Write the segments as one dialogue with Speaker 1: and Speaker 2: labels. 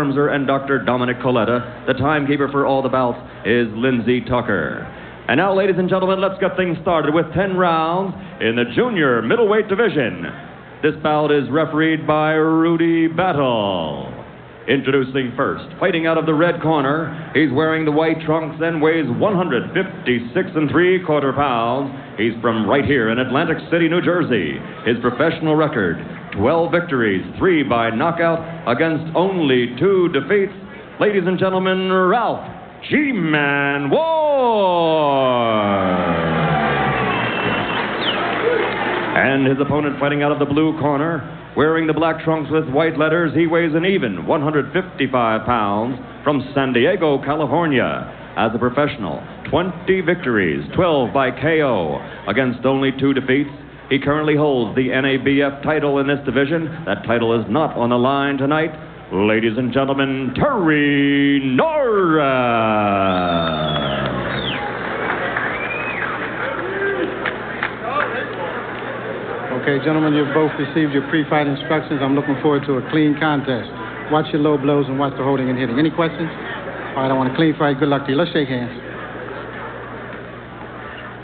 Speaker 1: And Dr. Dominic Coletta. The timekeeper for all the bouts is Lindsay Tucker. And now, ladies and gentlemen, let's get things started with 10 rounds in the junior middleweight division. This bout is refereed by Rudy Battle. Introducing first, fighting out of the red corner, he's wearing the white trunks and weighs 156 3/4 pounds. He's from right here in Atlantic City, New Jersey. His professional record, 12 victories, 3 by knockout against only 2 defeats. Ladies and gentlemen, Ralph G-Man Ward. And his opponent fighting out of the blue corner, wearing the black trunks with white letters, he weighs an even 155 pounds from San Diego, California. As a professional, 20 victories, 12 by KO against only 2 defeats. He currently holds the NABF title in this division. That title is not on the line tonight. Ladies and gentlemen, Terry Norris.
Speaker 2: Okay, gentlemen, you've both received your pre-fight instructions. I'm looking forward to a clean contest. Watch your low blows and watch the holding and hitting. Any questions? All right, I want a clean fight. Good luck to you. Let's shake hands.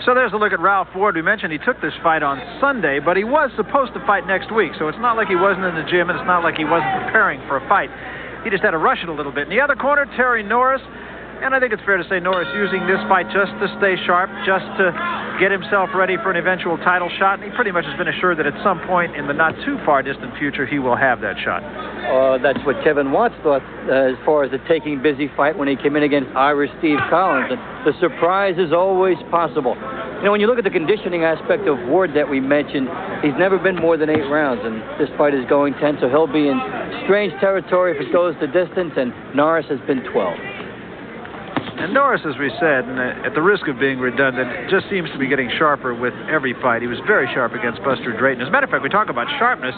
Speaker 3: So there's a look at Ralph Ward. We mentioned he took this fight on Sunday, but he was supposed to fight next week. So it's not like he wasn't in the gym, and it's not like he wasn't preparing for a fight. He just had to rush it a little bit. In the other corner, Terry Norris. And I think it's fair to say Norris using this fight just to stay sharp, just to get himself ready for an eventual title shot. And he pretty much has been assured that at some point in the not too far distant future, he will have that shot.
Speaker 4: That's what Kevin Watts thought as far as the taking busy fight when he came in against Irish Steve Collins. And the surprise is always possible. You know, when you look at the conditioning aspect of Ward that we mentioned, he's never been more than 8 rounds, and this fight is going 10, so he'll be in strange territory if it goes the distance, and Norris has been 12.
Speaker 3: And Norris, as we said, and at the risk of being redundant, just seems to be getting sharper with every fight. He was very sharp against Buster Drayton. As a matter of fact, we talk about sharpness.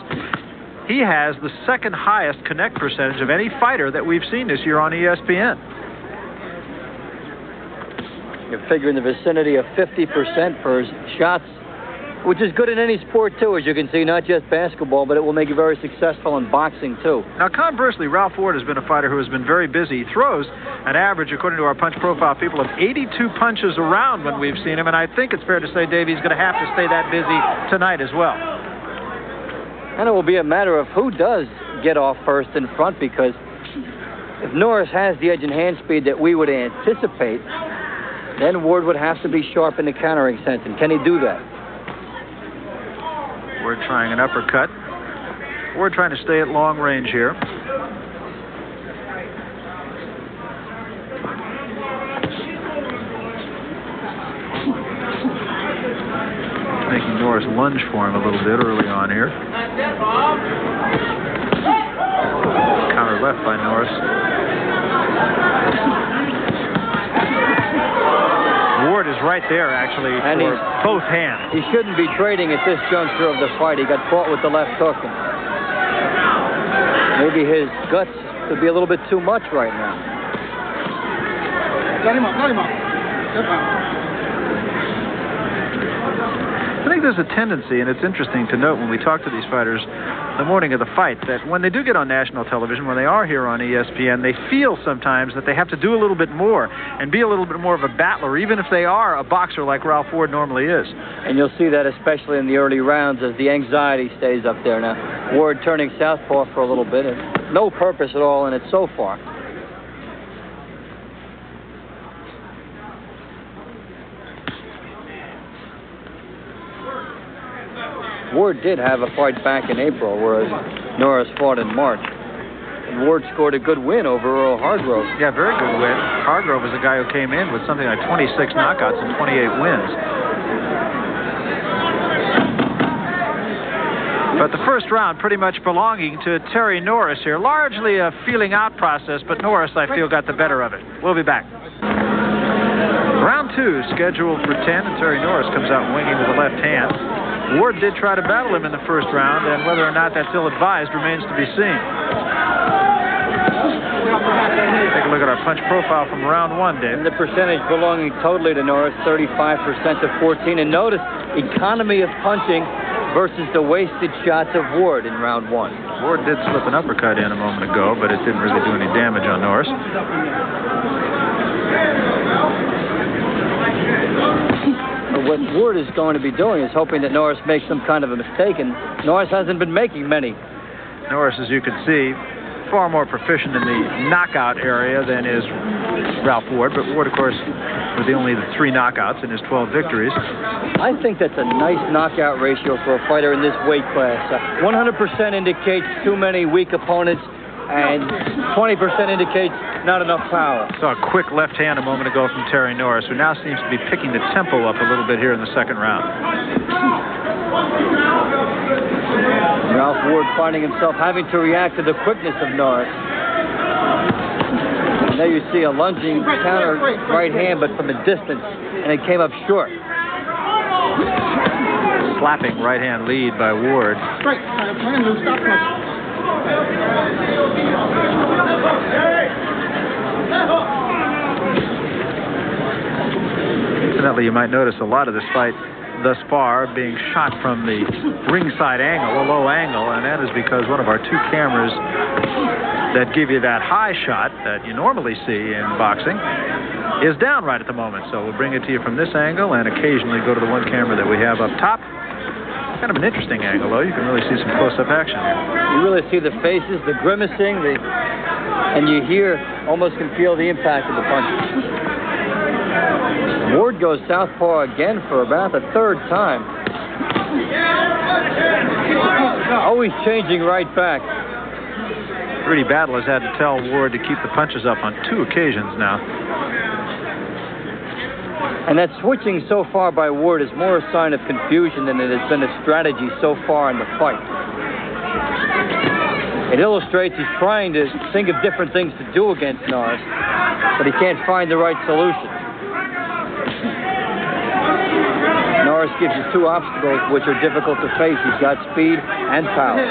Speaker 3: He has the second highest connect percentage of any fighter that we've seen this year on ESPN.
Speaker 4: You figure in the vicinity of 50% for his shots, which is good in any sport, too, as you can see, not just basketball, but it will make you very successful in boxing, too.
Speaker 3: Now, conversely, Ralph Ward has been a fighter who has been very busy. He throws an average, according to our punch profile people, of 82 punches around when we've seen him, and I think it's fair to say, Dave, he's going to have to stay that busy tonight as well.
Speaker 4: And it will be a matter of who does get off first in front, because if Norris has the edge and hand speed that we would anticipate, then Ward would have to be sharp in the countering sense, and can he do that?
Speaker 3: We're trying an uppercut. We're trying to stay at long range here. Making Norris lunge for him a little bit early on here. Counter left by Norris. Ward is right there, actually,
Speaker 4: and
Speaker 3: for both hands.
Speaker 4: He shouldn't be trading at this juncture of the fight. He got caught with the left hook. And maybe his guts could be a little bit too much right now.
Speaker 2: Got him up, got him up. Step out.
Speaker 3: I think there's a tendency, and it's interesting to note when we talk to these fighters the morning of the fight, that when they do get on national television, when they are here on ESPN, they feel sometimes that they have to do a little bit more and be a little bit more of a battler, even if they are a boxer like Ralph Ward normally is.
Speaker 4: And you'll see that especially in the early rounds as the anxiety stays up there. Now, Ward turning southpaw for a little bit, and no purpose at all in it so far. Ward did have a fight back in April, whereas Norris fought in March. And Ward scored a good win over Earl Hargrove.
Speaker 3: Yeah, very good win. Hargrove was a guy who came in with something like 26 knockouts and 28 wins. But the first round pretty much belonging to Terry Norris here. Largely a feeling out process, but Norris, I feel, got the better of it. We'll be back. Round 2 scheduled for 10, and Terry Norris comes out winging with the left hand. Ward did try to battle him in the first round, and whether or not that's ill-advised remains to be seen. Take a look at our punch profile from round 1, Dave.
Speaker 4: And the percentage belonging totally to Norris, 35% to 14. And notice, economy of punching versus the wasted shots of Ward in round 1.
Speaker 3: Ward did slip an uppercut in a moment ago, but it didn't really do any damage on Norris.
Speaker 4: What Ward is going to be doing is hoping that Norris makes some kind of a mistake, and Norris hasn't been making many.
Speaker 3: Norris, as you can see, far more proficient in the knockout area than is Ralph Ward, but Ward, of course, with only the 3 knockouts in his 12 victories.
Speaker 4: I think that's a nice knockout ratio for a fighter in this weight class. 100% indicates too many weak opponents, and 20% indicates not enough power.
Speaker 3: Saw a quick left hand a moment ago from Terry Norris, who now seems to be picking the tempo up a little bit here in the second round.
Speaker 4: Ralph Ward finding himself having to react to the quickness of Norris. And there you see a lunging counter right hand, but from a distance, and it came up short.
Speaker 3: Slapping right hand lead by Ward. Incidentally, you might notice a lot of this fight thus far being shot from the ringside angle, a low angle, and that is because one of our 2 cameras that give you that high shot that you normally see in boxing is down right at the moment. So we'll bring it to you from this angle and occasionally go to the one camera that we have up top. Kind of an interesting angle, though. You can really see some close-up action here.
Speaker 4: You really see the faces, the grimacing, and you hear, almost can feel the impact of the punches. Ward goes southpaw again for about the 3rd time. Always changing right back.
Speaker 3: Rudy Battle has had to tell Ward to keep the punches up on 2 occasions now.
Speaker 4: And that switching so far by Ward is more a sign of confusion than it has been a strategy so far in the fight. It illustrates he's trying to think of different things to do against Norris, but he can't find the right solution. Norris gives you 2 obstacles which are difficult to face. He's got speed and power.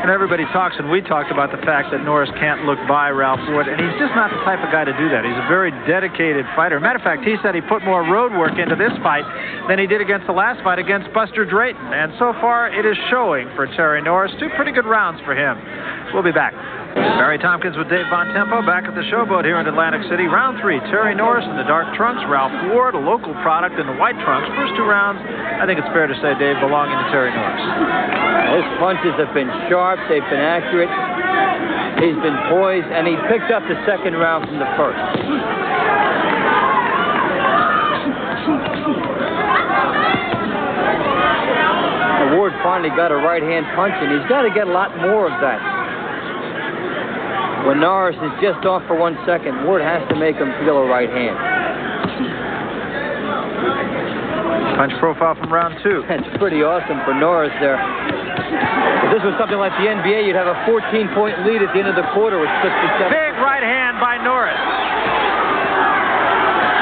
Speaker 3: And everybody talks, and we talked about the fact that Norris can't look by Ralph Ward, and he's just not the type of guy to do that. He's a very dedicated fighter. Matter of fact, he said he put more road work into this fight than he did against the last fight against Buster Drayton. And so far, it is showing for Terry Norris. 2 pretty good rounds for him. We'll be back. Barry Tompkins with Dave Von Tempo back at the Showboat here in Atlantic City. Round 3, Terry Norris in the dark trunks, Ralph Ward, a local product, in the white trunks. First 2 rounds, I think it's fair to say, Dave, belonging to Terry Norris.
Speaker 4: His punches have been sharp, they've been accurate, he's been poised, and he picked up the 2nd round from the 1st. Ward finally got a right hand punch, and he's got to get a lot more of that. When Norris is just off for 1 second, Ward has to make him feel a right hand.
Speaker 3: Punch profile from round 2.
Speaker 4: That's pretty awesome for Norris there. If this was something like the NBA, you'd have a 14-point lead at the end of the quarter with 67.
Speaker 3: Big right hand by Norris.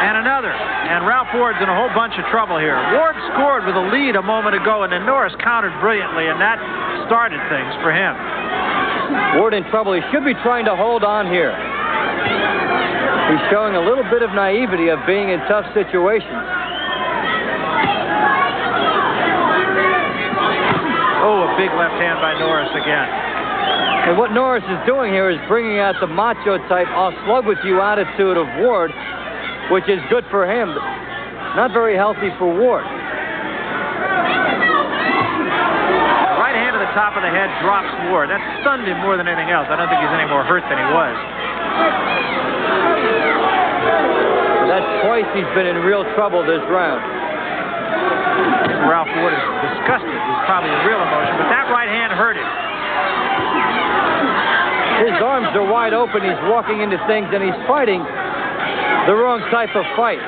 Speaker 3: And another. And Ralph Ward's in a whole bunch of trouble here. Ward scored with a lead a moment ago, and then Norris countered brilliantly, and that started things for him.
Speaker 4: Ward in trouble. He should be trying to hold on here. He's showing a little bit of naivety of being in tough situations.
Speaker 3: Oh, a big left hand by Norris again.
Speaker 4: And what Norris is doing here is bringing out the macho type, I'll slug with you attitude of Ward, which is good for him, but not very healthy for Ward.
Speaker 3: Right hand to the top of the head drops Ward. That stunned him more than anything else. I don't think he's any more hurt than he was.
Speaker 4: That's twice he's been in real trouble this round.
Speaker 3: Ralph Ward is disgusted. He's probably in real emotion, but that right hand hurt him.
Speaker 4: His arms are wide open. He's walking into things, and he's fighting the wrong type of fight.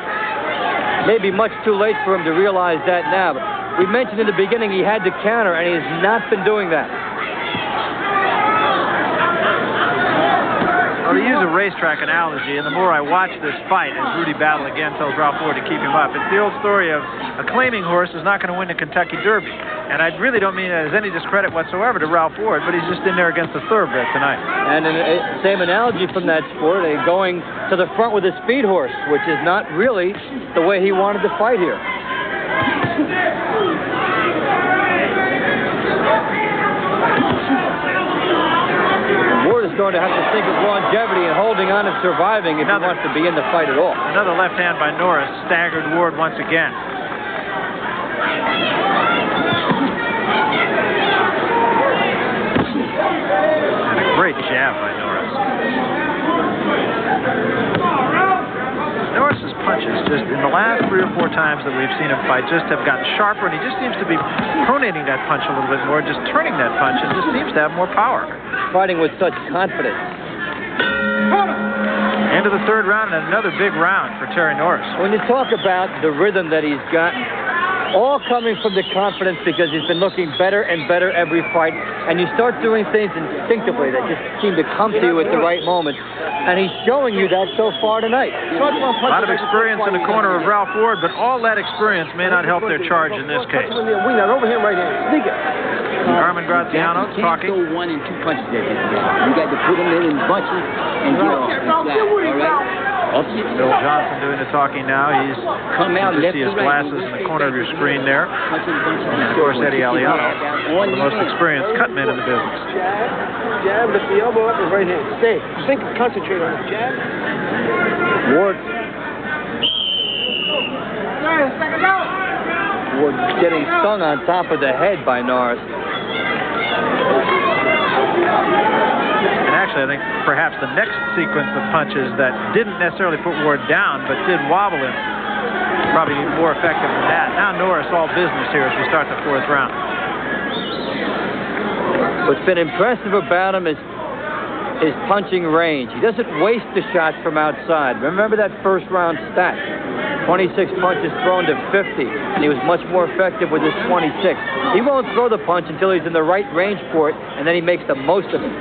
Speaker 4: Maybe much too late for him to realize that now. But we mentioned in the beginning he had to counter, and he has not been doing that.
Speaker 3: Well, to use a racetrack analogy, and the more I watch this fight, as Rudy Battle again tells Ralph Ward to keep him up, it's the old story of a claiming horse is not going to win the Kentucky Derby. And I really don't mean that as any discredit whatsoever to Ralph Ward, but he's just in there against the thoroughbred tonight.
Speaker 4: And same analogy from that sport, going to the front with a speed horse, which is not really the way he wanted to fight here. going to have to think of longevity and holding on and surviving if he wants to be in the fight at all.
Speaker 3: Another left hand by Norris staggered Ward once again. And a great jab by Norris. Norris's punches, just in the last 3 or 4 times that we've seen him fight, just have gotten sharper, and he just seems to be pronating that punch a little bit more, just turning that punch, and just seems to have more power.
Speaker 4: Fighting with such confidence.
Speaker 3: Into the 3rd round, and another big round for Terry Norris.
Speaker 4: When you talk about the rhythm that he's got, all coming from the confidence because he's been looking better and better every fight, and you start doing things instinctively that just seem to come to you at the right moment, and he's showing you that so far tonight.
Speaker 3: A lot of experience in the corner of Ralph Ward, but all that experience may not help their charge in this case.
Speaker 5: Over here, right here. Sneak it.
Speaker 3: Carmen Graziano talking.
Speaker 5: You can't throw 1 and 2 punches at this guy. You got to put him in bunches and get off. All right?
Speaker 3: Bill Johnson doing the talking now. He's
Speaker 5: Come out,
Speaker 3: you can see his glasses in the corner of your screen there. And of course, Eddie Aliano, one of the most experienced cut men in the business.
Speaker 5: Jab, lift the elbow up and right hand. Stay. Think, concentrate on the jab.
Speaker 4: Ward getting stung on top of the head by Norris.
Speaker 3: And actually, I think perhaps the next sequence of punches that didn't necessarily put Ward down, but did wobble him, probably even more effective than that. Now Norris all business here as we start the 4th round.
Speaker 4: What's been impressive about him is his punching range. He doesn't waste the shots from outside. Remember that 1st round stat. 26 punches thrown to 50, and he was much more effective with his 26. He won't throw the punch until he's in the right range for it, and then he makes the most of it.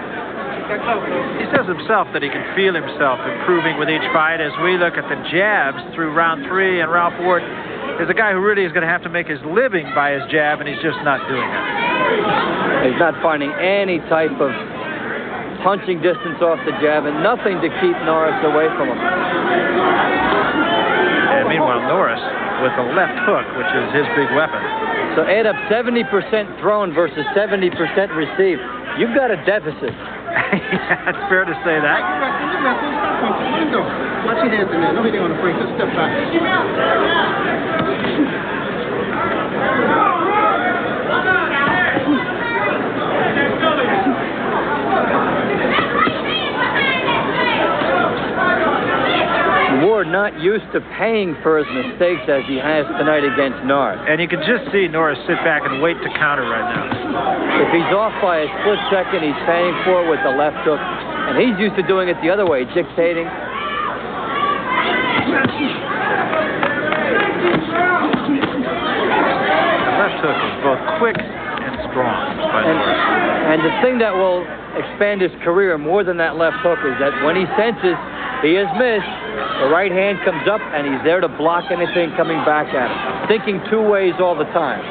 Speaker 3: He says himself that he can feel himself improving with each fight. As we look at the jabs through round 3, and Ralph Ward is a guy who really is going to have to make his living by his jab, and he's just not doing it.
Speaker 4: He's not finding any type of punching distance off the jab, and nothing to keep Norris away from him.
Speaker 3: And meanwhile, Norris with the left hook, which is his big weapon.
Speaker 4: So add up 70% thrown versus 70% received. You've got a deficit.
Speaker 3: Yeah, it's fair to say that.
Speaker 2: Watch your hands in there. Nobody on the break. Just step back.
Speaker 4: Ward not used to paying for his mistakes as he has tonight against Norris.
Speaker 3: And you can just see Norris sit back and wait to counter right now.
Speaker 4: If he's off by a split second, he's paying for it with the left hook. And he's used to doing it the other way, dictating.
Speaker 3: The left hook is both quick and strong by Norris.
Speaker 4: And the thing that will expand his career more than that left hook is that when he senses he is missed, the right hand comes up and he's there to block anything coming back at him. Thinking 2 ways all the time.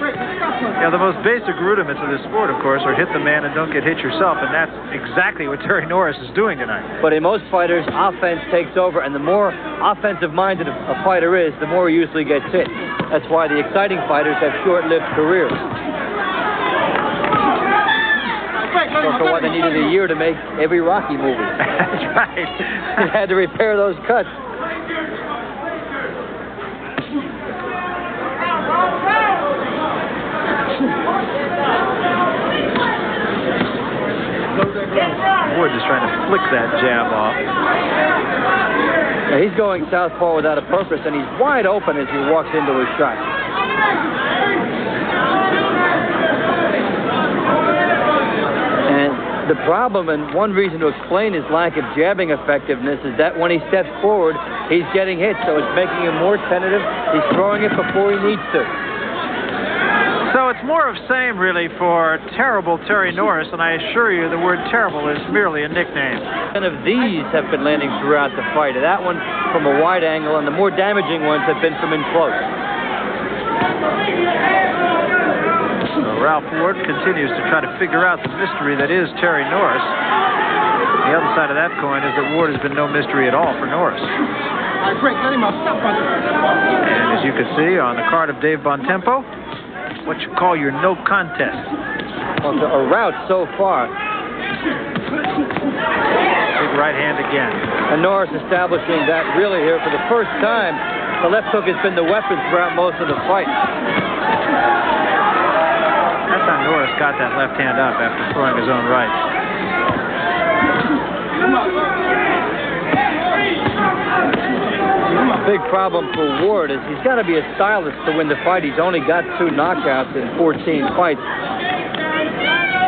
Speaker 3: Yeah, the most basic rudiments of this sport, of course, are hit the man and don't get hit yourself, and that's exactly what Terry Norris is doing tonight.
Speaker 4: But in most fighters, offense takes over, and the more offensive-minded a fighter is, the more he usually gets hit. That's why the exciting fighters have short-lived careers. So why they needed a year to make every Rocky movie.
Speaker 3: That's right.
Speaker 4: They had to repair those cuts.
Speaker 3: Ward just trying to flick that jab off.
Speaker 4: Yeah, he's going southpaw without a purpose, and he's wide open as he walks into his shot. And the problem, and one reason to explain his lack of jabbing effectiveness, is that when he steps forward, he's getting hit, so it's making him more tentative. He's throwing it before he needs to.
Speaker 3: So it's more of same, really, for terrible Terry Norris, and I assure you the word terrible is merely a nickname.
Speaker 4: None of these have been landing throughout the fight. That one from a wide angle, and the more damaging ones have been from in close.
Speaker 3: So Ralph Ward continues to try to figure out the mystery that is Terry Norris. The other side of that coin is that Ward has been no mystery at all for Norris. And as you can see on the card of Dave Bontempo, what you call your no contest.
Speaker 4: Well, a rout so far.
Speaker 3: Big right hand again.
Speaker 4: And Norris establishing that really here for the first time. The left hook has been the weapon throughout most of the fight.
Speaker 3: That's how Norris got that left hand up after throwing his own right.
Speaker 4: Big problem for Ward is he's got to be a stylist to win the fight. He's only got 2 knockouts in 14 fights.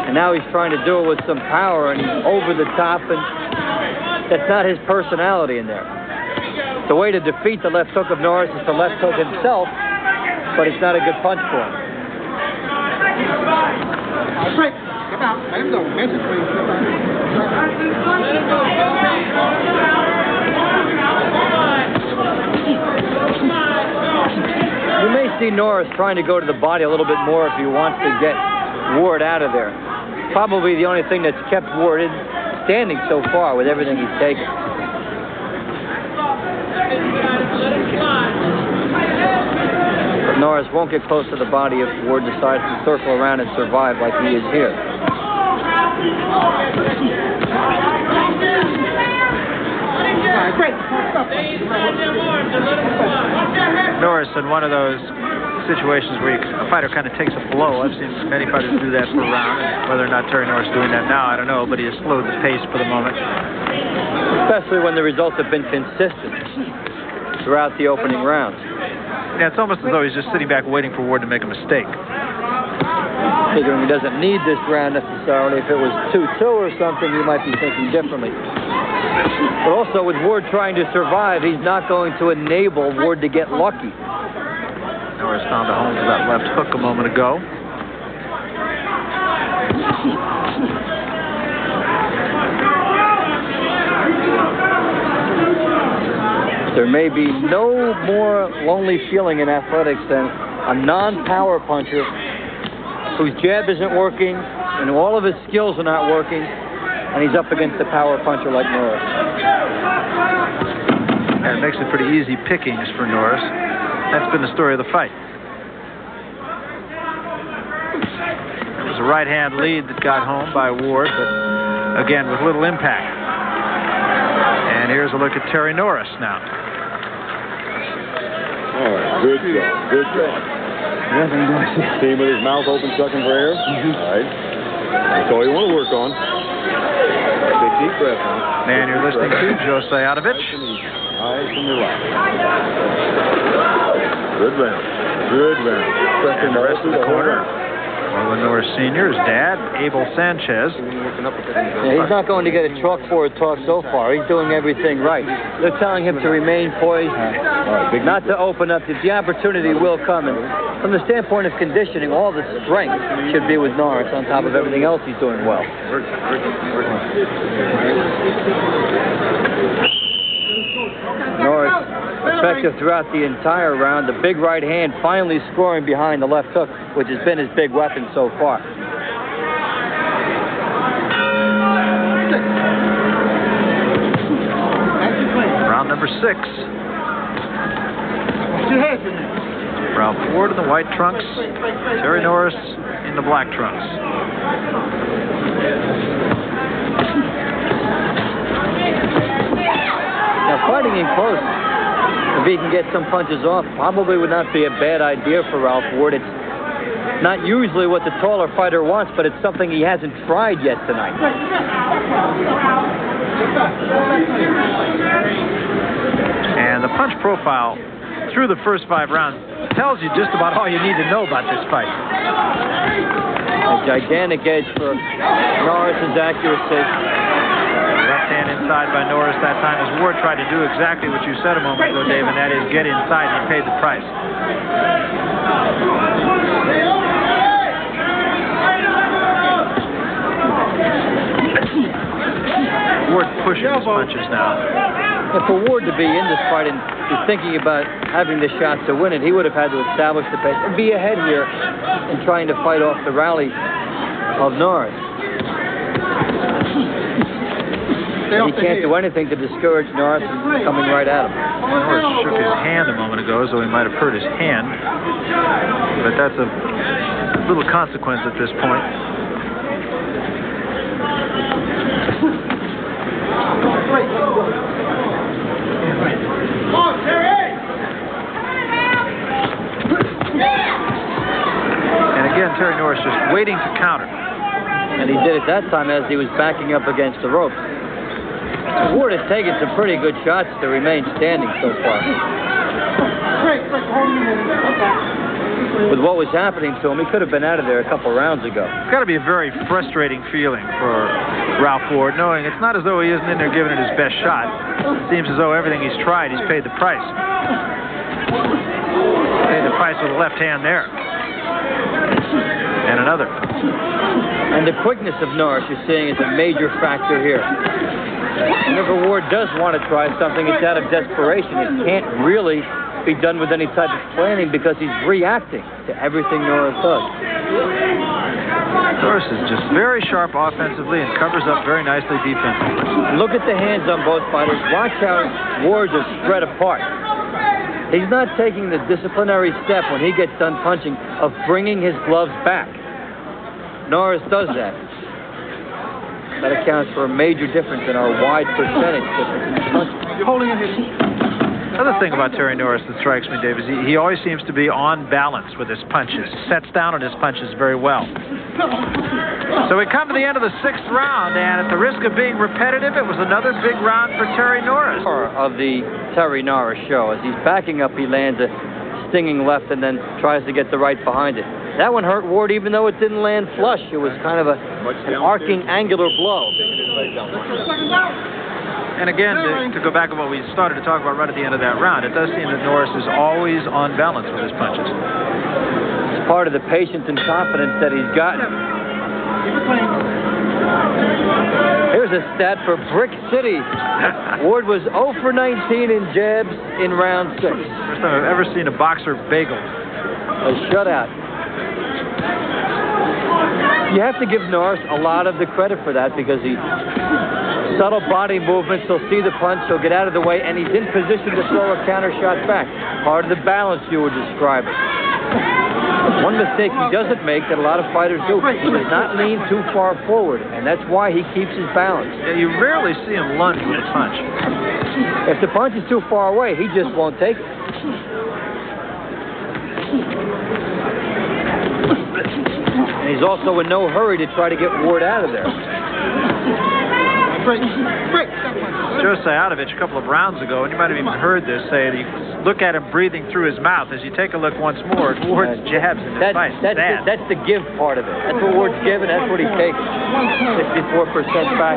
Speaker 4: And now he's trying to do it with some power, and he's over the top, and that's not his personality in there. The way to defeat the left hook of Norris is to left hook himself, but it's not a good punch for him. You may see Norris trying to go to the body a little bit more if he wants to get Ward out of there. Probably the only thing that's kept Ward standing so far with everything he's taken. But Norris won't get close to the body if Ward decides to circle around and survive like he is here.
Speaker 3: Norris in one of those situations where a fighter kind of takes a blow. I've seen many fighters do that for a round. And whether or not Terry Norris is doing that now, I don't know, but he has slowed the pace for the moment.
Speaker 4: Especially when the results have been consistent throughout the opening rounds.
Speaker 3: Yeah, it's almost as though he's just sitting back waiting for Ward to make a mistake.
Speaker 4: Figuring he doesn't need this round necessarily. If it was 2-2 or something, he might be thinking differently. But also with Ward trying to survive, he's not going to enable Ward to get lucky.
Speaker 3: Norris found a home for that left hook a moment ago.
Speaker 4: There may be no more lonely feeling in athletics than a non-power puncher whose jab isn't working and all of his skills are not working, and he's up against a power puncher like Norris.
Speaker 3: And it makes it pretty easy pickings for Norris. That's been the story of the fight. It was a right-hand lead that got home by Ward, but again with little impact. And here's a look at Terry Norris now.
Speaker 6: All right, good job, good job. See him with his mouth open, sucking for air? All right. That's all you want to work on. Take deep breath, huh?
Speaker 3: Man, you're listening to Joe Sayadovich.
Speaker 6: Eyes and relax. Good round. Good round.
Speaker 3: And the rest of the corner. Marlon Norris Sr., his dad, Abel Sanchez.
Speaker 4: Yeah, he's not going to get a chalkboard talk so far. He's doing everything right. They're telling him to remain poised, not to open up. The opportunity will come. And from the standpoint of conditioning, all the strength should be with Norris on top of everything else he's doing well. Norris effective throughout the entire round. The big right hand finally scoring behind the left hook, which has been his big weapon so far.
Speaker 3: Round number 6. Ralph Ward in the white trunks, Terry Norris in the black trunks.
Speaker 4: Now fighting in close, if he can get some punches off, probably would not be a bad idea for Ralph Ward. It's not usually what the taller fighter wants, but it's something he hasn't tried yet tonight.
Speaker 3: And the punch profile through the first 5 rounds tells you just about all you need to know about this fight.
Speaker 4: A gigantic edge for Norris's accuracy.
Speaker 3: Left hand inside by Norris that time as Ward tried to do exactly what you said a moment ago, Dave, and that is get inside and he paid the price. Ward pushing his punches now.
Speaker 4: And for Ward to be in this fight and be thinking about having the shot to win it, he would have had to establish the pace and be ahead here in trying to fight off the rally of Norris. He can't do anything to discourage Norris from coming right at him.
Speaker 3: Norris shook his hand a moment ago, so he might have hurt his hand. But that's a little consequence at this point. waiting to counter.
Speaker 4: And he did it that time as he was backing up against the ropes. Ward has taken some pretty good shots to remain standing so far. With what was happening to him, he could have been out of there a couple rounds ago.
Speaker 3: It's got to be a very frustrating feeling for Ralph Ward, knowing it's not as though he isn't in there giving it his best shot. It seems as though everything he's tried, he's paid the price. Paid the price with the left hand there. And another.
Speaker 4: And the quickness of Norris you're seeing is a major factor here. Whenever Ward does want to try something, it's out of desperation. It can't really be done with any type of planning because he's reacting to everything Norris does.
Speaker 3: Norris is just very sharp offensively and covers up very nicely defensively.
Speaker 4: Look at the hands on both fighters. Watch how Wards are spread apart. He's not taking the disciplinary step when he gets done punching of bringing his gloves back. Norris does that. That accounts for a major difference in our wide percentage difference in punching.
Speaker 2: Holding and hitting.
Speaker 3: Another thing about Terry Norris that strikes me, Dave, is he always seems to be on balance with his punches. He sets down on his punches very well. So we come to the end of the 6th round, and at the risk of being repetitive, it was another big round for Terry Norris.
Speaker 4: Of the Terry Norris show. As he's backing up, he lands a stinging left and then tries to get the right behind it. That one hurt Ward even though it didn't land flush. It was kind of an arcing angular blow.
Speaker 3: And again, to go back to what we started to talk about right at the end of that round, it does seem that Norris is always on balance with his punches.
Speaker 4: It's part of the patience and confidence that he's gotten. Here's a stat for Brick City. Ward was 0 for 19 in jabs in round 6.
Speaker 3: First time I've ever seen a boxer bagel.
Speaker 4: A shutout. You have to give Norris a lot of the credit for that because he subtle body movements, he'll see the punch, he'll get out of the way, and he's in position to throw a counter shot back. Part of the balance you were describing. One mistake he doesn't make that a lot of fighters do, he does not lean too far forward, and that's why he keeps his balance.
Speaker 3: Yeah, you rarely see him lunge with a punch.
Speaker 4: If the punch is too far away, he just won't take it. And he's also in no hurry to try to get Ward out of there.
Speaker 3: Joe Sayadovich a couple of rounds ago, and you might have even heard this, say that you look at him breathing through his mouth. As you take a look once more at Ward's jabs in his fight.
Speaker 4: That's the give part of it. That's what Ward's giving, that's what he's taking. 64% back.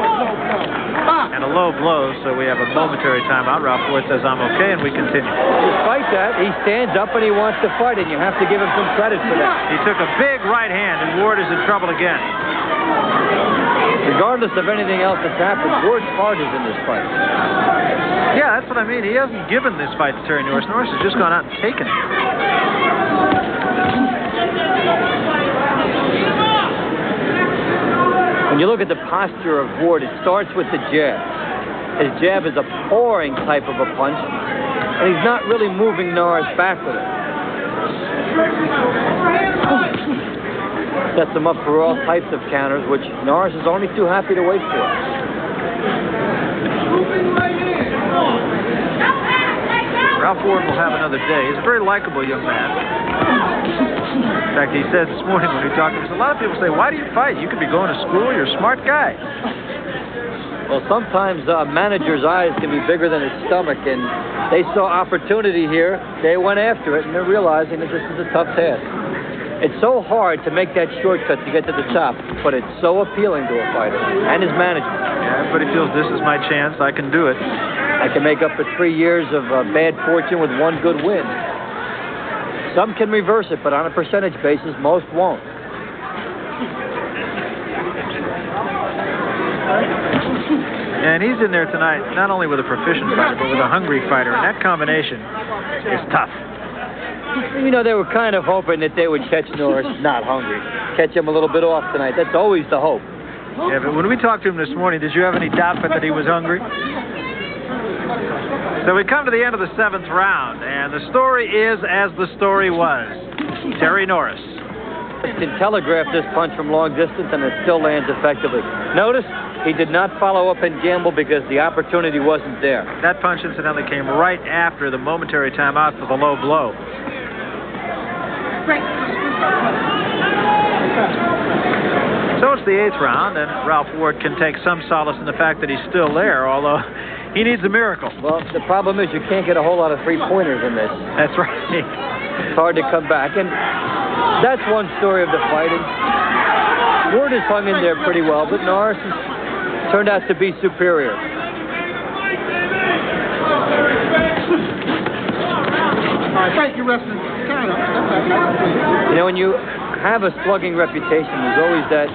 Speaker 3: And a low blow, so we have a momentary timeout. Ralph Ward says, I'm okay, and we continue.
Speaker 4: Despite that, he stands up and he wants to fight, and you have to give him some credit for that.
Speaker 3: He took a big right hand, and Ward is in trouble again.
Speaker 4: Regardless of anything else that's happened, Ward's heart is in this fight.
Speaker 3: Yeah, that's what I mean. He hasn't given this fight to Terry Norris. Norris has just gone out and taken it.
Speaker 4: When you look at the posture of Ward, it starts with the jab. His jab is a pouring type of a punch, and he's not really moving Norris back with it. Sets him up for all types of counters, which Norris is only too happy to wait for.
Speaker 3: Ralph Ward will have another day. He's a very likable young man. In fact, he said this morning when we talked to him, a lot of people say, why do you fight? You could be going to school. You're a smart guy.
Speaker 4: Well, sometimes a manager's eyes can be bigger than his stomach, and they saw opportunity here. They went after it, and they're realizing that this is a tough task. It's so hard to make that shortcut to get to the top, but it's so appealing to a fighter and his management.
Speaker 3: Yeah, everybody feels this is my chance. I can do it.
Speaker 4: I can make up for 3 years of bad fortune with 1 good win. Some can reverse it, but on a percentage basis, most won't.
Speaker 3: And he's in there tonight not only with a proficient fighter, but with a hungry fighter, and that combination is tough.
Speaker 4: You know, they were kind of hoping that they would catch Norris not hungry. Catch him a little bit off tonight. That's always the hope.
Speaker 3: Yeah, but when we talked to him this morning, did you have any doubt but that he was hungry? So we come to the end of the 7th round, and the story is as the story was. Terry Norris
Speaker 4: can telegraph this punch from long distance, and it still lands effectively. Notice he did not follow up and gamble because the opportunity wasn't there.
Speaker 3: That punch, incidentally, came right after the momentary timeout for the low blow. So it's the 8th round, and Ralph Ward can take some solace in the fact that he's still there, although he needs a miracle.
Speaker 4: Well, the problem is you can't get a whole lot of three-pointers in this.
Speaker 3: That's right.
Speaker 4: It's hard to come back, and that's one story of the fight. And Ward has hung in there pretty well, but Norris has turned out to be superior.
Speaker 2: Thank you, wrestling.
Speaker 4: You know, when you have a slugging reputation, there's always that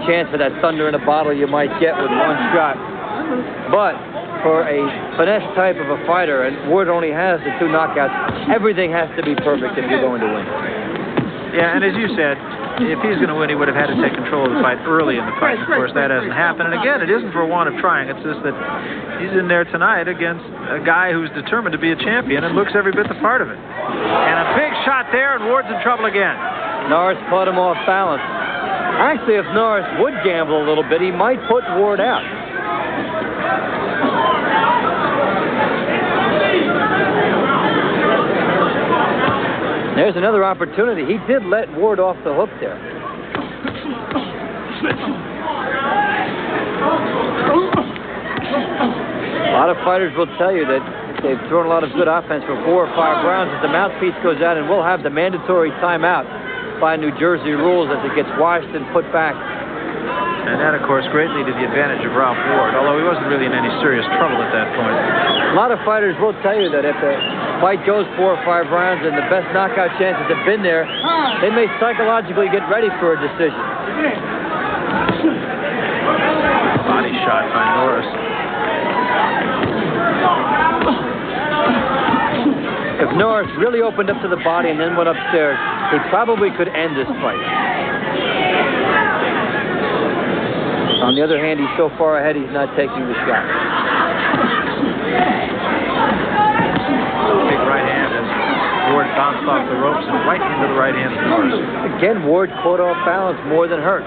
Speaker 4: chance for that thunder in a bottle you might get with one shot. But for a finesse type of a fighter, and Ward only has the 2 knockouts, everything has to be perfect if you're going to win.
Speaker 3: Yeah, and as you said, if he's going to win, he would have had to take control of the fight early in the fight. Of course, that hasn't happened. And again, it isn't for want of trying. It's just that he's in there tonight against a guy who's determined to be a champion and looks every bit the part of it. And a big shot there, and Ward's in trouble again.
Speaker 4: Norris caught him off balance. Actually, if Norris would gamble a little bit, he might put Ward out. There's another opportunity. He did let Ward off the hook there. A lot of fighters will tell you that they've thrown a lot of good offense for 4 or 5 rounds. If the mouthpiece goes out, and we'll have the mandatory timeout by New Jersey rules as it gets washed and put back.
Speaker 3: And that, of course, greatly to the advantage of Ralph Ward, although he wasn't really in any serious trouble at that point.
Speaker 4: A lot of fighters will tell you that if the fight goes 4 or 5 rounds and the best knockout chances have been there, they may psychologically get ready for a decision.
Speaker 3: Body shot by Norris.
Speaker 4: If Norris really opened up to the body and then went upstairs, he probably could end this fight. On the other hand, he's so far ahead, he's not taking the shot.
Speaker 3: Big right hand as Ward bounced off the ropes and right into the right hand of Norris.
Speaker 4: Again, Ward caught off balance more than hurt.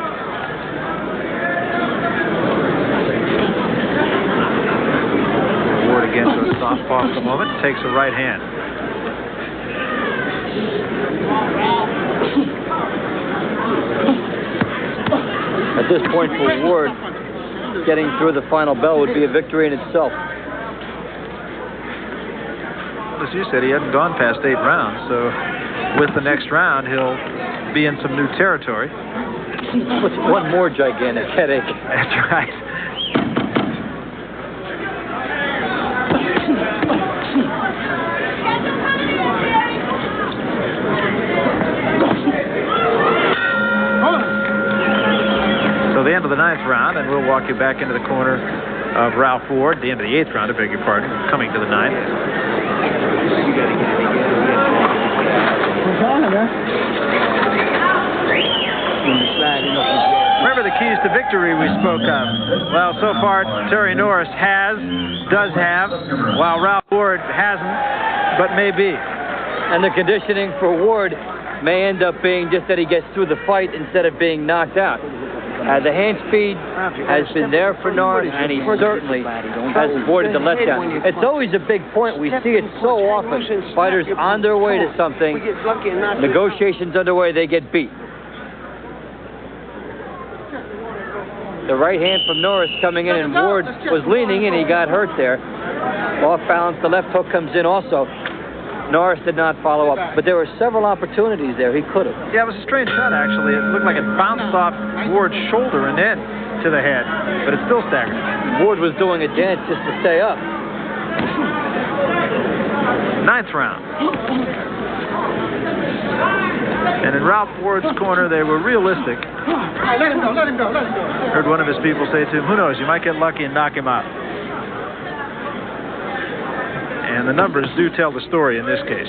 Speaker 3: Ward again to a softball for the moment, takes a right hand.
Speaker 4: At this point for Ward, getting through the final bell would be a victory in itself.
Speaker 3: As you said, he hadn't gone past 8 rounds, so with the next round, he'll be in some new territory.
Speaker 4: What's one more gigantic headache?
Speaker 3: That's right. So the end of the 9th round, and we'll walk you back into the corner of Ralph Ward. The end of the 8th round, I beg your pardon, coming to the 9th. Remember the keys to victory we spoke of? Well, so far, Terry Norris does have, while Ralph Ward hasn't, but may be.
Speaker 4: And the conditioning for Ward may end up being just that he gets through the fight instead of being knocked out. The hand speed has been there for Norris, and he certainly has avoided the letdown. It's always a big point. We see it so often. Fighters on their way to something, negotiations underway, they get beat. The right hand from Norris coming in, and Ward was leaning in. He got hurt there. Off balance, the left hook comes in also. Norris did not follow up, but there were several opportunities there. He could have.
Speaker 3: Yeah, it was a strange shot, actually. It looked like it bounced off Ward's shoulder and then to the head, but it still staggered.
Speaker 4: Ward was doing a dance just to stay up.
Speaker 3: 9th round. And in Ralph Ward's corner, they were realistic.
Speaker 2: Let him go, let him go, let him go.
Speaker 3: Heard one of his people say to him, who knows, you might get lucky and knock him out. And the numbers do tell the story in this case.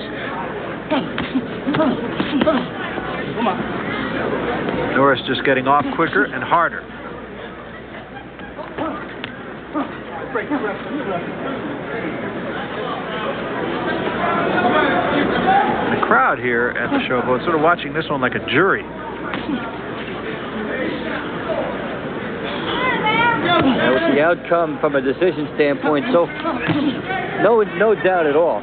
Speaker 3: Norris just getting off quicker and harder. The crowd here at the Showboat sort of watching this one like a jury.
Speaker 4: With the outcome from a decision standpoint, so no doubt at all.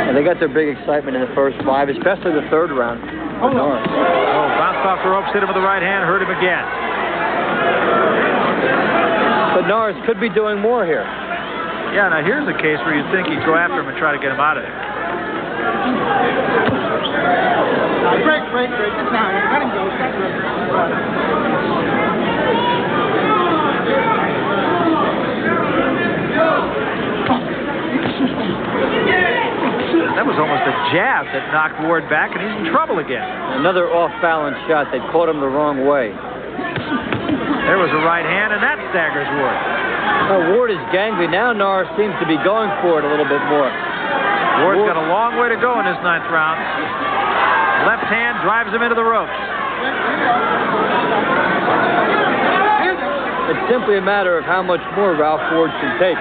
Speaker 4: And they got their big excitement in the first 5, especially the 3rd round.
Speaker 3: Oh, bounced off the ropes, hit him with the right hand, hurt him again.
Speaker 4: But Norris could be doing more here.
Speaker 3: Yeah, now here's a case where you'd think he'd go after him and try to get him out of there.
Speaker 2: Break. Now, let him go.
Speaker 3: That was almost a jab that knocked Ward back, and he's in trouble again.
Speaker 4: Another off-balance shot that caught him the wrong way.
Speaker 3: There was a right hand, and that staggers Ward.
Speaker 4: Ward is gangly. Now Norris seems to be going for it a little bit more.
Speaker 3: Ward's got a long way to go in this 9th round. Left hand drives him into the ropes.
Speaker 4: It's simply a matter of how much more Ralph Ward can take.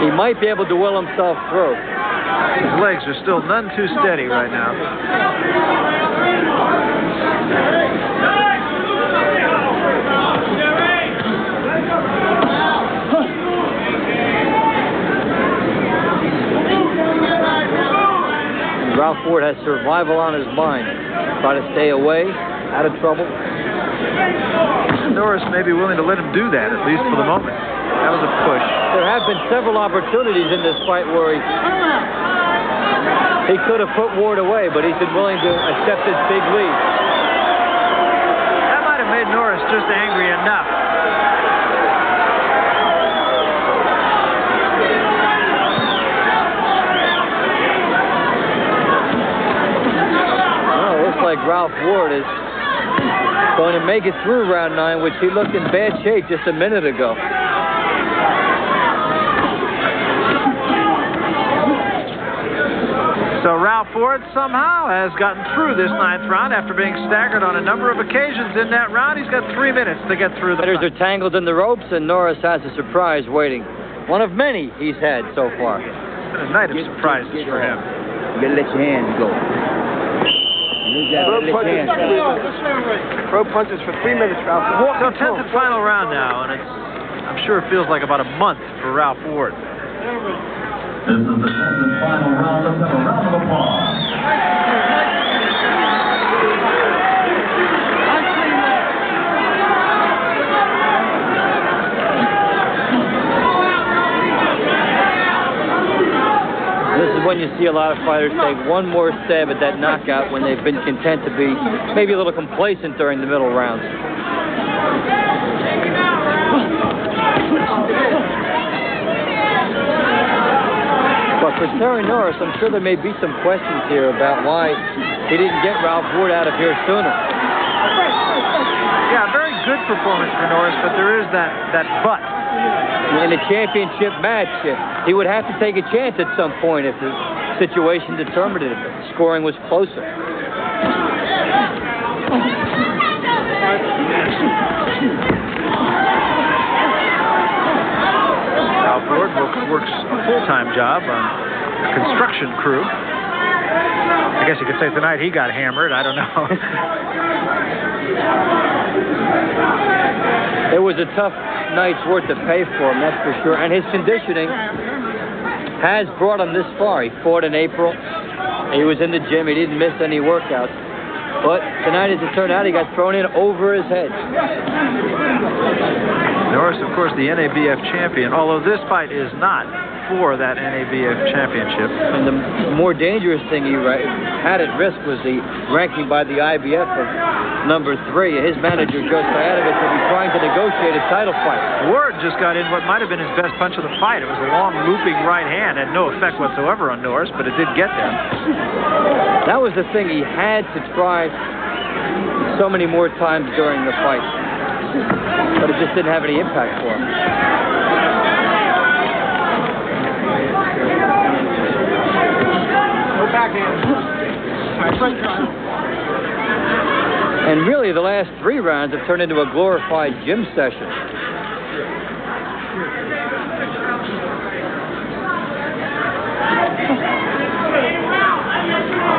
Speaker 4: He might be able to will himself through.
Speaker 3: His legs are still none too steady right now.
Speaker 4: Ralph Ward has survival on his mind. Try to stay away, out of trouble.
Speaker 3: Norris may be willing to let him do that, at least for the moment. That was a push.
Speaker 4: There have been several opportunities in this fight where he could have put Ward away, but he's been willing to accept this big lead.
Speaker 3: That might have made Norris just angry enough.
Speaker 4: Like Ralph Ward is going to make it through round 9, which he looked in bad shape just a minute ago.
Speaker 3: So Ralph Ward somehow has gotten through this 9th round after being staggered on a number of occasions in that round. He's got 3 minutes to get through the
Speaker 4: Fighters
Speaker 3: fight.
Speaker 4: are tangled in the ropes, and Norris has a surprise waiting. One of many he's had so far.
Speaker 3: It's been a night of surprises for him.
Speaker 5: You gotta let your hands go.
Speaker 7: Throw punches for 3 minutes, Ralph.
Speaker 3: So 10th and final round now, and I'm sure it feels like about a month for Ralph Ward.
Speaker 1: This is the 10th and final round. Let's have a round of applause.
Speaker 4: This is when you see a lot of fighters take one more stab at that knockout when they've been content to be maybe a little complacent during the middle rounds. But for Terry Norris, I'm sure there may be some questions here about why he didn't get Ralph Ward out of here sooner.
Speaker 3: Yeah, very good performance for Norris, but there is that but.
Speaker 4: In a championship match, he would have to take a chance at some point if the situation determined it, if the scoring was closer.
Speaker 3: Ralph Ward works a full-time job on a construction crew. I guess you could say tonight he got hammered. I don't know.
Speaker 4: It was a tough night's worth to pay for him, that's for sure. And his conditioning has brought him this far. He fought in April. He was in the gym. He didn't miss any workouts. But tonight, as it turned out, he got thrown in over his head.
Speaker 3: Norris, of course, the NABF champion, although this fight is not for that NABF championship.
Speaker 4: And the more dangerous thing he had at risk was the ranking by the IBF of number 3. His manager, Joe Stoyanovich, will be trying to negotiate a title fight.
Speaker 3: Ward just got in what might have been his best punch of the fight. It was a long, looping right hand. Had no effect whatsoever on Norris, but it did get there.
Speaker 4: That was the thing he had to try so many more times during the fight. But it just didn't have any impact for him. And really, the last 3 rounds have turned into a glorified gym session.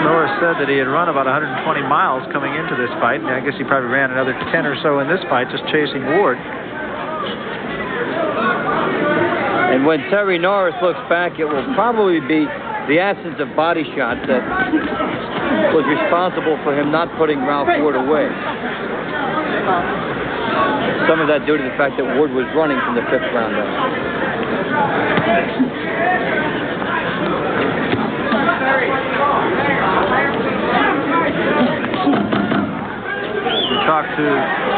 Speaker 3: Norris said that he had run about 120 miles coming into this fight, and I guess he probably ran another 10 or so in this fight, just chasing Ward.
Speaker 4: And when Terry Norris looks back, it will probably be the absence of body shots that was responsible for him not putting Ralph Ward away. Some of that due to the fact that Ward was running from the 5th round on.
Speaker 3: We talked to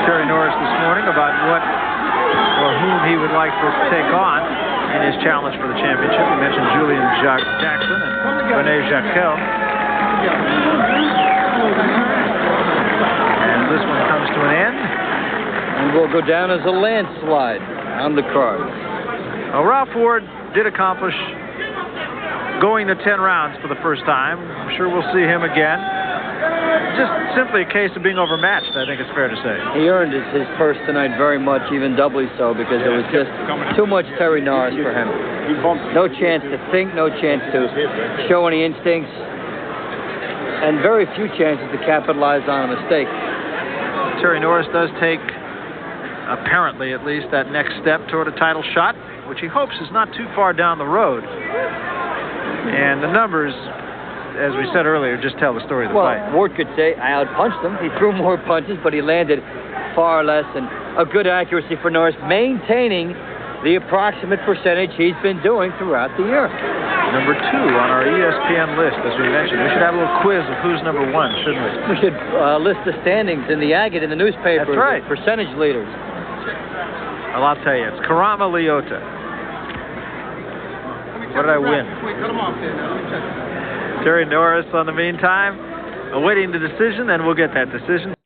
Speaker 3: Terry Norris this morning about what or whom he would like to take on in his challenge for the championship. He mentioned Julian Jackson and Rene Jacquel. And this one comes to an end.
Speaker 4: And will go down as a landslide on the card.
Speaker 3: Well, Ralph Ward did accomplish going to 10 rounds for the first time. I'm sure we'll see him again. Just simply a case of being overmatched, I think it's fair to say.
Speaker 4: He earned his purse tonight very much, even doubly so, because it was just too much Terry Norris for him. No chance to think, no chance to show any instincts, and very few chances to capitalize on a mistake.
Speaker 3: Terry Norris does take, apparently at least, that next step toward a title shot, which he hopes is not too far down the road. And the numbers, as we said earlier, just tell the story of the fight.
Speaker 4: Ward could say, I outpunched him. He threw more punches, but he landed far less, and a good accuracy for Norris, maintaining the approximate percentage he's been doing throughout the year.
Speaker 3: Number 2 on our ESPN list, as we mentioned. We should have a little quiz of who's number 1, shouldn't we?
Speaker 4: We should list the standings in the Agate in the newspaper.
Speaker 3: That's right.
Speaker 4: Percentage leaders.
Speaker 3: Well, I'll tell you, it's Karama Lyoto. What did I win? Terry Norris, on the meantime, awaiting the decision, and we'll get that decision.